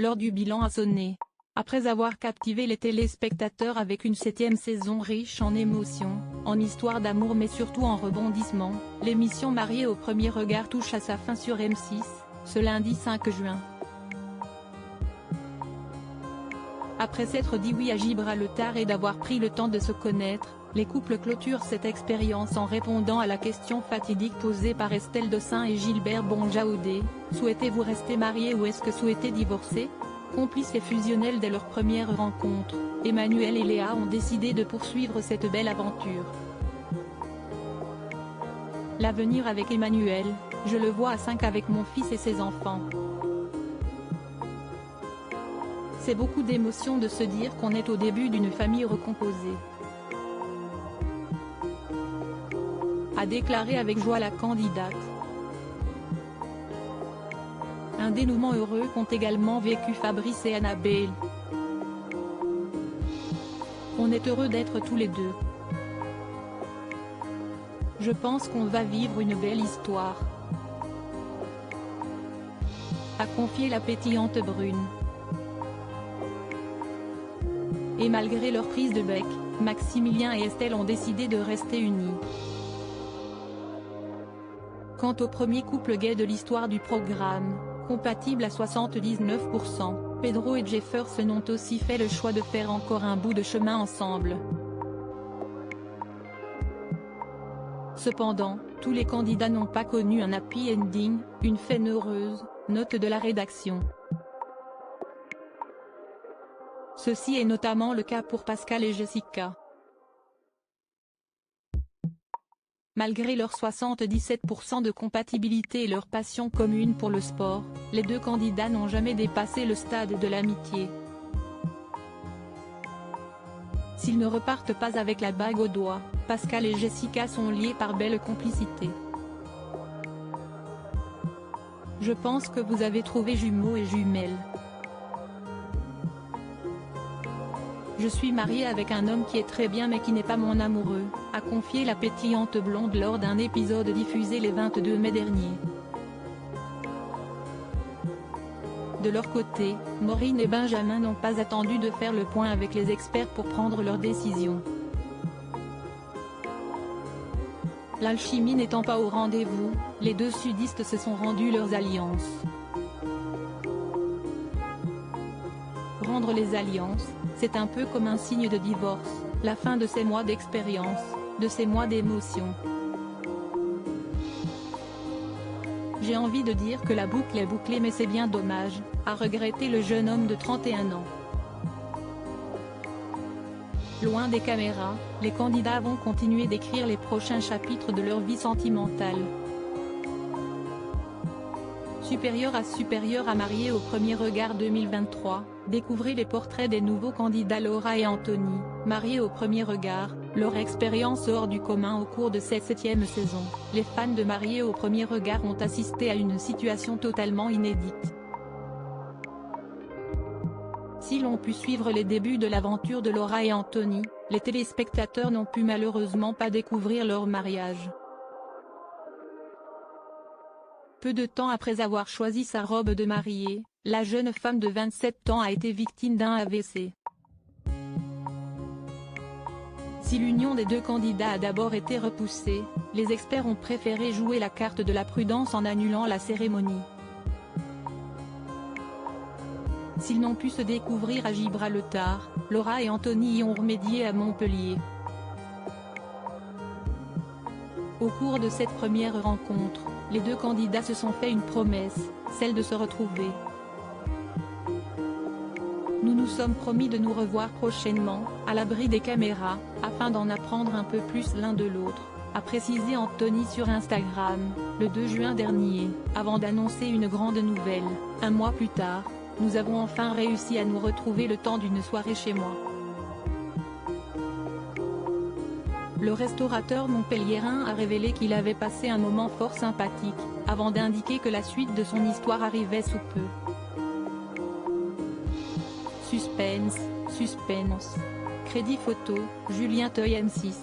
l'heure du bilan a sonné. Après avoir captivé les téléspectateurs avec une 7e saison riche en émotions, en histoires d'amour mais surtout en rebondissements, l'émission Mariés au premier regard touche à sa fin sur M6, ce lundi 5 juin. Après s'être dit oui à Gibraltar et d'avoir pris le temps de se connaître, les couples clôturent cette expérience en répondant à la question fatidique posée par Estelle Dossin et Gilbert Bonjaoudé, souhaitez-vous rester mariés ou est-ce que souhaitez divorcer? Complices et fusionnels dès leur première rencontre, Emmanuel et Léa ont décidé de poursuivre cette belle aventure. L'avenir avec Emmanuel, je le vois à 5 avec mon fils et ses enfants. C'est beaucoup d'émotions de se dire qu'on est au début d'une famille recomposée. A déclaré avec joie la candidate. Un dénouement heureux qu'ont également vécu Fabrice et Annabelle. On est heureux d'être tous les deux. Je pense qu'on va vivre une belle histoire, a confié la pétillante brune. Et malgré leur prise de bec, Maximilien et Estelle ont décidé de rester unis. Quant au premier couple gay de l'histoire du programme, compatible à 79%, Pedro et Jefferson ont aussi fait le choix de faire encore un bout de chemin ensemble. Cependant, tous les candidats n'ont pas connu un happy ending, une fin heureuse, note de la rédaction. Ceci est notamment le cas pour Pascal et Jessica. Malgré leurs 77% de compatibilité et leur passion commune pour le sport, les deux candidats n'ont jamais dépassé le stade de l'amitié. S'ils ne repartent pas avec la bague au doigt, Pascal et Jessica sont liés par belle complicité. Je pense que vous avez trouvé jumeaux et jumelles. Je suis mariée avec un homme qui est très bien mais qui n'est pas mon amoureux, a confié la pétillante blonde lors d'un épisode diffusé le 22 mai dernier. De leur côté, Maureen et Benjamin n'ont pas attendu de faire le point avec les experts pour prendre leur décision. L'alchimie n'étant pas au rendez-vous, les deux sudistes se sont rendus leurs alliances. Rendre les alliances, c'est un peu comme un signe de divorce, la fin de ces mois d'expérience, de ces mois d'émotion. J'ai envie de dire que la boucle est bouclée mais c'est bien dommage, a regretté le jeune homme de 31 ans. Loin des caméras, les candidats vont continuer d'écrire les prochains chapitres de leur vie sentimentale. Supérieur à Mariés au premier regard 2023, découvrez les portraits des nouveaux candidats Laura et Anthony, mariés au premier regard, leur expérience hors du commun au cours de cette 7e saison. Les fans de Mariés au premier regard ont assisté à une situation totalement inédite. Si l'on pu suivre les débuts de l'aventure de Laura et Anthony, les téléspectateurs n'ont pu malheureusement pas découvrir leur mariage. Peu de temps après avoir choisi sa robe de mariée, la jeune femme de 27 ans a été victime d'un AVC. Si l'union des deux candidats a d'abord été repoussée, les experts ont préféré jouer la carte de la prudence en annulant la cérémonie. S'ils n'ont pu se découvrir à Gibraltar, Laura et Anthony y ont remédié à Montpellier. Au cours de cette première rencontre, les deux candidats se sont fait une promesse, celle de se retrouver. Nous nous sommes promis de nous revoir prochainement, à l'abri des caméras, afin d'en apprendre un peu plus l'un de l'autre, a précisé Anthony sur Instagram, le 2 juin dernier, avant d'annoncer une grande nouvelle. Un mois plus tard, nous avons enfin réussi à nous retrouver le temps d'une soirée chez moi. Le restaurateur montpelliérain a révélé qu'il avait passé un moment fort sympathique, avant d'indiquer que la suite de son histoire arrivait sous peu. Suspense, suspense. Crédit photo, Julien Teuil M6.